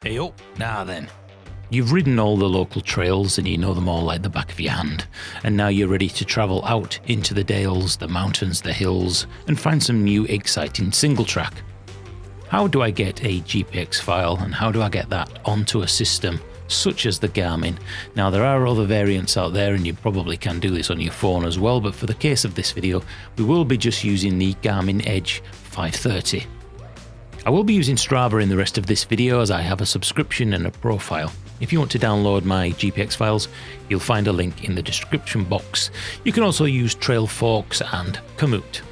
Hey up, now then. You've ridden all the local trails and you know them all like the back of your hand, and now you're ready to travel out into the Dales, the mountains, the hills, and find some new exciting single track. How do I get a GPX file and how do I get that onto a system such as the Garmin? Now there are other variants out there and you probably can do this on your phone as well, but for the case of this video we will be just using the Garmin Edge 530. I will be using Strava in the rest of this video as I have a subscription and a profile. If you want to download my GPX files, you'll find a link in the description box. You can also use Trailforks and Komoot.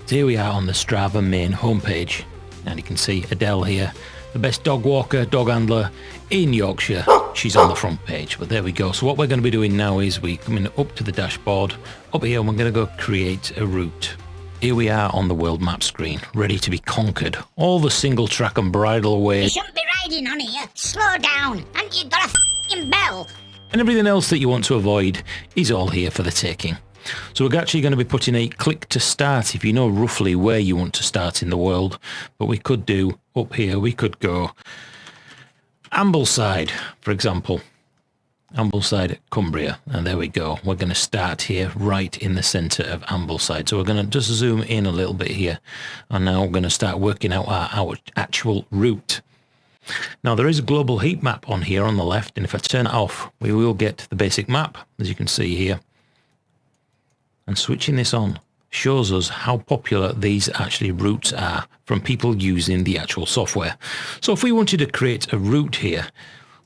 So here we are on the Strava main homepage, and you can see Adele here, the best dog walker, dog handler in Yorkshire. She's on the front page, but there we go. So what we're going to be doing now is we're coming up to the dashboard, up here, and we're going to go create a route. Here we are on the world map screen, ready to be conquered. All the single track and bridle ways. You shouldn't be riding on here. Slow down. And you've got a f***ing bell. And everything else that you want to avoid is all here for the taking. So we're actually going to be putting a click to start if you know roughly where you want to start in the world. But we could do up here, we could go Ambleside, for example. Ambleside, Cumbria, and there we go. We're going to start here right in the centre of Ambleside. So we're going to just zoom in a little bit here, and now we're going to start working out our actual route. Now there is a global heat map on here on the left, and if I turn it off we will get the basic map, as you can see here. And switching this on shows us how popular these actually routes are from people using the actual software. So if we wanted to create a route here,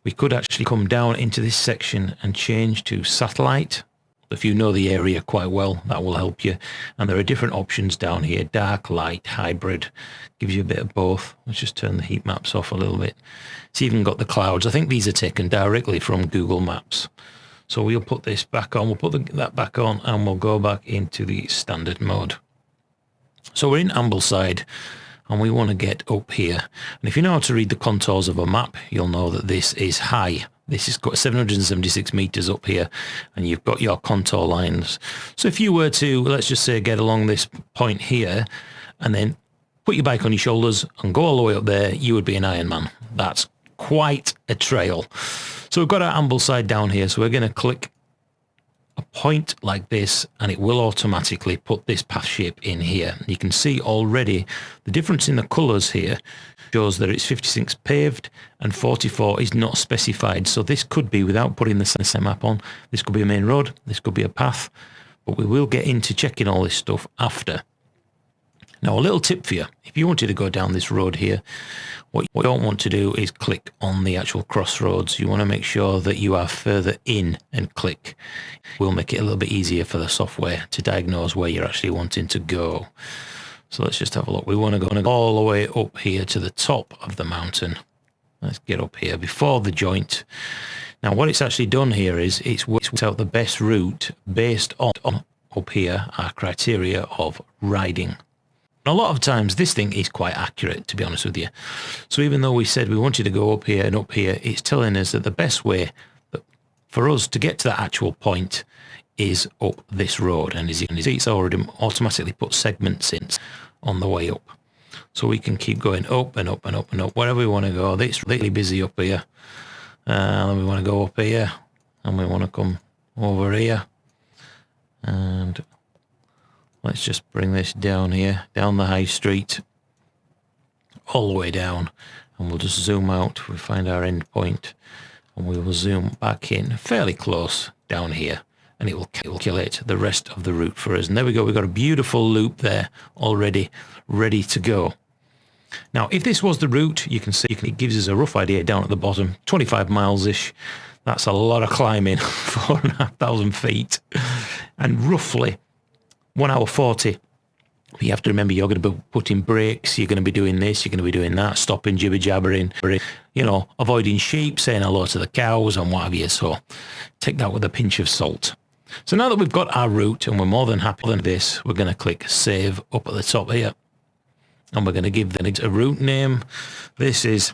we could actually come down into this section and change to satellite. If you know the area quite well, that will help you. And there are different options down here: dark, light, hybrid, gives you a bit of both. Let's just turn the heat maps off a little bit. It's even got the clouds. I think these are taken directly from Google Maps. So we'll put this back on, we'll put that back on, and we'll go back into the standard mode. So we're in Ambleside, and we want to get up here. And if you know how to read the contours of a map, you'll know that this is high. This has got 776 meters up here, and you've got your contour lines. So if you were to, let's just say, get along this point here, and then put your bike on your shoulders and go all the way up there, you would be an Ironman. That's quite a trail. So we've got our Ambleside down here, so we're going to click a point like this and it will automatically put this path shape in here. You can see already the difference in the colours here shows that it's 56 paved and 44 is not specified. So this could be, without putting the same map on, this could be a main road, this could be a path, but we will get into checking all this stuff after. Now a little tip for you, if you wanted to go down this road here, what you don't want to do is click on the actual crossroads. You want to make sure that you are further in and click. We'll make it a little bit easier for the software to diagnose where you're actually wanting to go. So let's just have a look. We want to go all the way up here to the top of the mountain. Let's get up here before the joint. Now what it's actually done here is it's worked out the best route based on up here our criteria of riding. A lot of times this thing is quite accurate, to be honest with you. So even though we said we wanted to go up here and up here, it's telling us that the best way for us to get to that actual point is up this road. And as you can see, it's already automatically put segments in on the way up. So we can keep going up and up and up and up, wherever we want to go. It's really busy up here. And we want to go up here, and we want to come over here. And let's just bring this down here, down the high street, all the way down, and we'll just zoom out. We find our end point, and we will zoom back in fairly close down here, and it will calculate the rest of the route for us. And there we go. We've got a beautiful loop there already ready to go. Now, if this was the route, you can see it gives us a rough idea down at the bottom, 25 miles-ish. That's a lot of climbing, 4,500 feet, and roughly 1 hour 40. But you have to remember, you're going to be putting brakes, you're going to be doing this, you're going to be doing that, stopping, jibber jabbering, you know, avoiding sheep, saying hello to the cows and what have you. So take that with a pinch of salt. So now that we've got our route and we're more than happy with this, we're going to click save up at the top here. And we're going to give it a route name. This is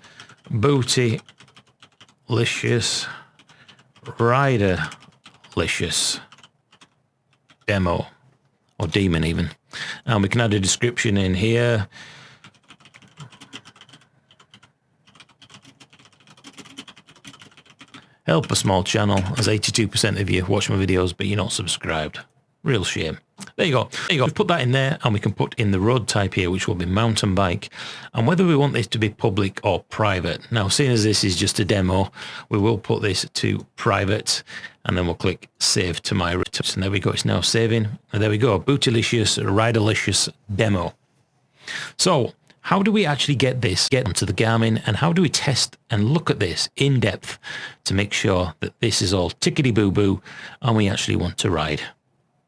Bootylicious Riderlicious Demo. Or demon even. And we can add a description in here. Help a small channel, as 82% of you watch my videos, but you're not subscribed. Real shame. There you go. There you go. We've put that in there, and we can put in the road type here, which will be mountain bike, and whether we want this to be public or private. Now, seeing as this is just a demo, we will put this to private, and then we'll click save to my route. And there we go. It's now saving. And there we go. Bootylicious, Riderlicious demo. So how do we actually get onto the Garmin, and how do we test and look at this in depth to make sure that this is all tickety-boo-boo and we actually want to ride?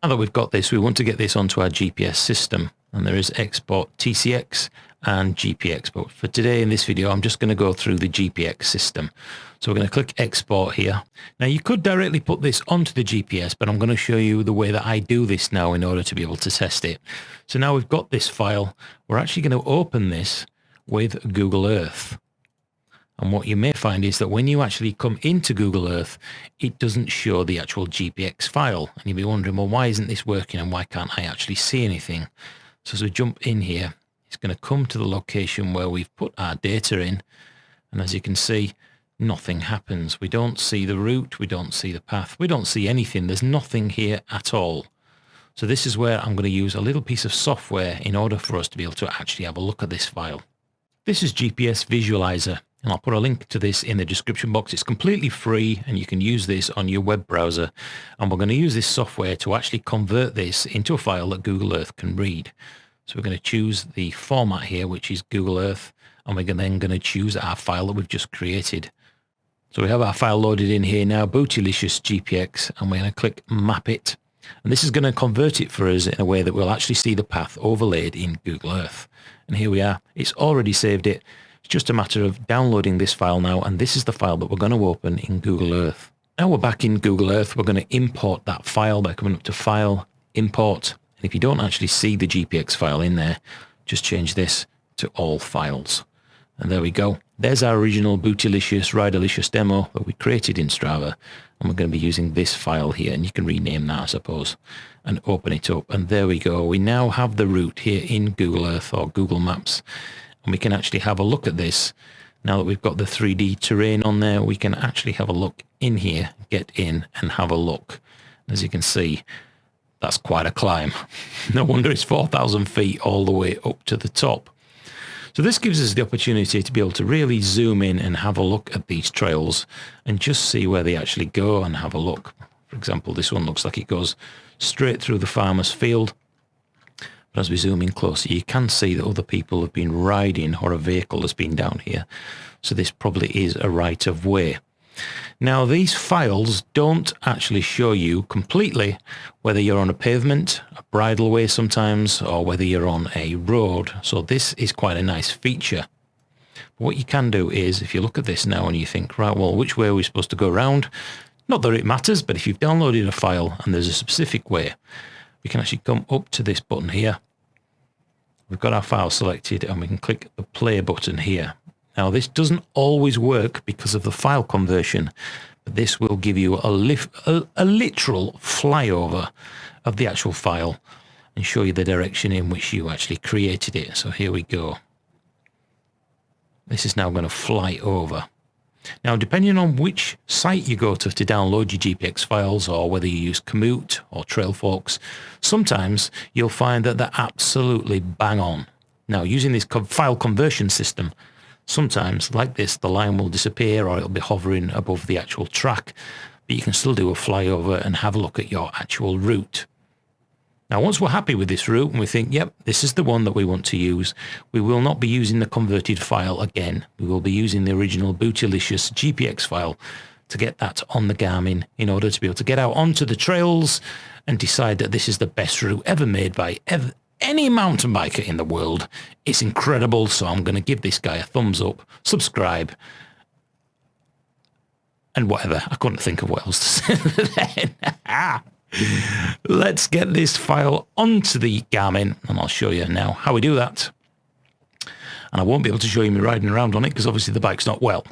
Now that we've got this, we want to get this onto our GPS system, and there is export TCX and GPX. But for today in this video, I'm just going to go through the GPX system. So we're going to click export here. Now you could directly put this onto the GPS, but I'm going to show you the way that I do this now in order to be able to test it. So now we've got this file. We're actually going to open this with Google Earth. And what you may find is that when you actually come into Google Earth, it doesn't show the actual GPX file. And you'll be wondering, well, why isn't this working and why can't I actually see anything? So as we jump in here, it's going to come to the location where we've put our data in. And as you can see, nothing happens. We don't see the route. We don't see the path. We don't see anything. There's nothing here at all. So this is where I'm going to use a little piece of software in order for us to be able to actually have a look at this file. This is GPS Visualiser. And I'll put a link to this in the description box. It's completely free and you can use this on your web browser. And we're going to use this software to actually convert this into a file that Google Earth can read. So we're going to choose the format here, which is Google Earth. And we're then going to choose our file that we've just created. So we have our file loaded in here now, Bootylicious GPX, and we're going to click map it. And this is going to convert it for us in a way that we'll actually see the path overlaid in Google Earth. And here we are. It's already saved it. It's just a matter of downloading this file now, and this is the file that we're going to open in Google Earth. Now we're back in Google Earth, we're going to import that file by coming up to File, Import. And if you don't actually see the GPX file in there, just change this to All Files. And there we go. There's our original Bootylicious, Riderlicious demo that we created in Strava. And we're going to be using this file here, and you can rename that, I suppose, and open it up. And there we go. We now have the route here in Google Earth or Google Maps. And we can actually have a look at this. Now that we've got the 3D terrain on there, we can actually have a look in here, get in and have a look. As you can see, that's quite a climb. No wonder it's 4,000 feet all the way up to the top. So this gives us the opportunity to be able to really zoom in and have a look at these trails and just see where they actually go and have a look. For example, this one looks like it goes straight through the farmer's field. But as we zoom in closer, you can see that other people have been riding or a vehicle has been down here. So this probably is a right of way. Now, these files don't actually show you completely whether you're on a pavement, a bridleway sometimes, or whether you're on a road. So this is quite a nice feature. But what you can do is, if you look at this now and you think, right, well, which way are we supposed to go around? Not that it matters, but if you've downloaded a file and there's a specific way, we can actually come up to this button here. We've got our file selected and we can click the play button here. Now this doesn't always work because of the file conversion, but this will give you a literal flyover of the actual file and show you the direction in which you actually created it. So here we go. This is now going to fly over. Now, depending on which site you go to download your GPX files, or whether you use Komoot or Trailfolks, sometimes you'll find that they're absolutely bang on. Now, using this file conversion system, sometimes, like this, the line will disappear or it'll be hovering above the actual track, but you can still do a flyover and have a look at your actual route. Now, once we're happy with this route and we think, yep, this is the one that we want to use, we will not be using the converted file again. We will be using the original Bootylicious GPX file to get that on the Garmin in order to be able to get out onto the trails and decide that this is the best route ever made by any mountain biker in the world. It's incredible, so I'm going to give this guy a thumbs up, subscribe, and whatever. I couldn't think of what else to say then. Let's get this file onto the Garmin, and I'll show you now how we do that. And I won't be able to show you me riding around on it because obviously the bike's not well,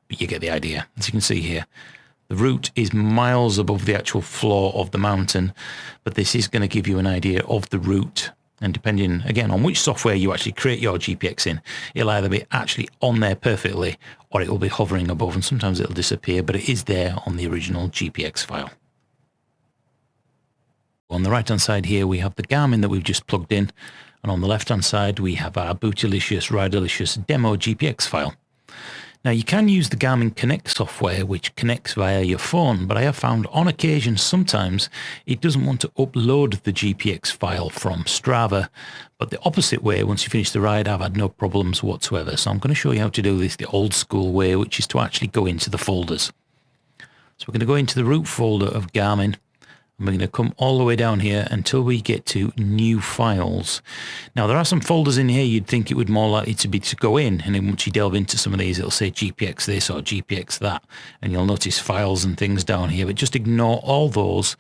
but you get the idea. As you can see here, the route is miles above the actual floor of the mountain, but this is going to give you an idea of the route. And depending, again, on which software you actually create your GPX in, it'll either be actually on there perfectly or it will be hovering above, and sometimes it'll disappear, but it is there on the original GPX file. On the right-hand side here, we have the Garmin that we've just plugged in. And on the left-hand side, we have our Bootylicious Riderlicious demo GPX file. Now, you can use the Garmin Connect software, which connects via your phone, but I have found on occasion sometimes it doesn't want to upload the GPX file from Strava, but the opposite way, once you finish the ride, I've had no problems whatsoever. So I'm going to show you how to do this the old school way, which is to actually go into the folders. So we're going to go into the root folder of Garmin. And we're going to come all the way down here until we get to new files. Now, there are some folders in here you'd think it would more likely to be to go in. And then once you delve into some of these, it'll say GPX this or GPX that. And you'll notice files and things down here. But just ignore all those.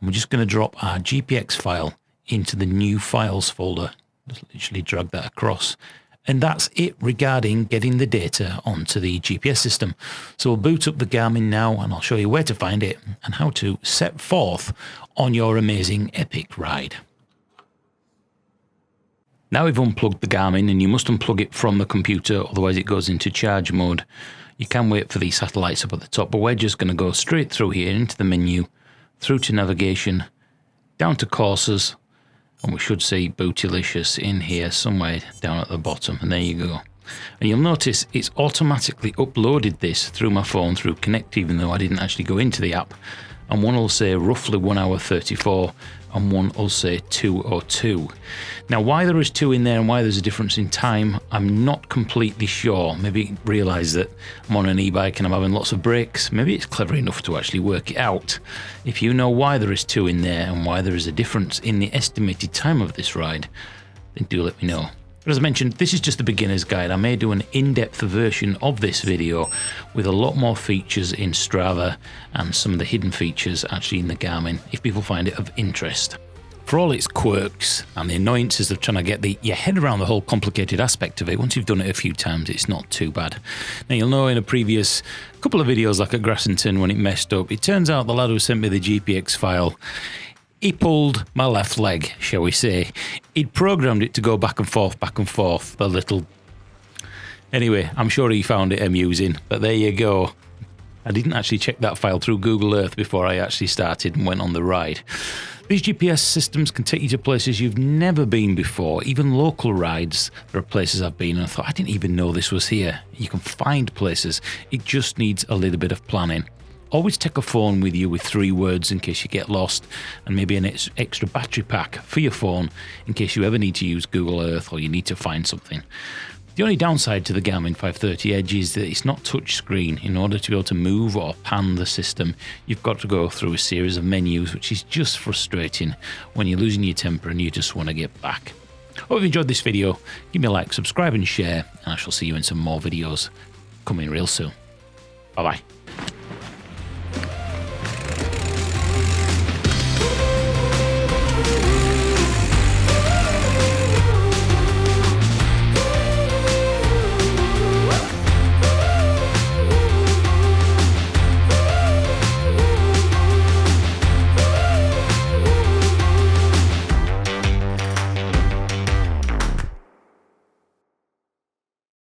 And we're just going to drop our GPX file into the new files folder. Just literally drag that across. And that's it regarding getting the data onto the GPS system. So we'll boot up the Garmin now, and I'll show you where to find it and how to set forth on your amazing epic ride. Now we've unplugged the Garmin, and you must unplug it from the computer, otherwise it goes into charge mode. You can wait for these satellites up at the top, but we're just going to go straight through here into the menu, through to navigation, down to courses, and we should see Bootylicious in here somewhere down at the bottom. And there you go. And you'll notice it's automatically uploaded this through my phone through Connect, even though I didn't actually go into the app. And one will say roughly 1 hour 34 and one will say 2:02. Now, why there is 2 in there and why there's a difference in time, I'm not completely sure. Maybe realise that I'm on an e-bike and I'm having lots of breaks. Maybe it's clever enough to actually work it out. If you know why there is 2 in there and why there is a difference in the estimated time of this ride, then do let me know. But as I mentioned, this is just the beginner's guide. I may do an in-depth version of this video with a lot more features in Strava and some of the hidden features actually in the Garmin, if people find it of interest. For all its quirks and the annoyances of trying to get your head around the whole complicated aspect of it, once you've done it a few times, it's not too bad. Now, you'll know in a previous couple of videos, like at Grassington, when it messed up, it turns out the lad who sent me the GPX file, he pulled my left leg, shall we say. He'd programmed it to go back and forth, the little... Anyway, I'm sure he found it amusing, but there you go. I didn't actually check that file through Google Earth before I actually started and went on the ride. These GPS systems can take you to places you've never been before, even local rides. There are places I've been and I thought, I didn't even know this was here. You can find places. It just needs a little bit of planning. Always take a phone with you with 3 words in case you get lost, and maybe an extra battery pack for your phone in case you ever need to use Google Earth or you need to find something. The only downside to the Garmin 530 Edge is that it's not touchscreen. In order to be able to move or pan the system, you've got to go through a series of menus, which is just frustrating when you're losing your temper and you just want to get back. Hope you've enjoyed this video. Give me a like, subscribe and share, and I shall see you in some more videos coming real soon. Bye-bye.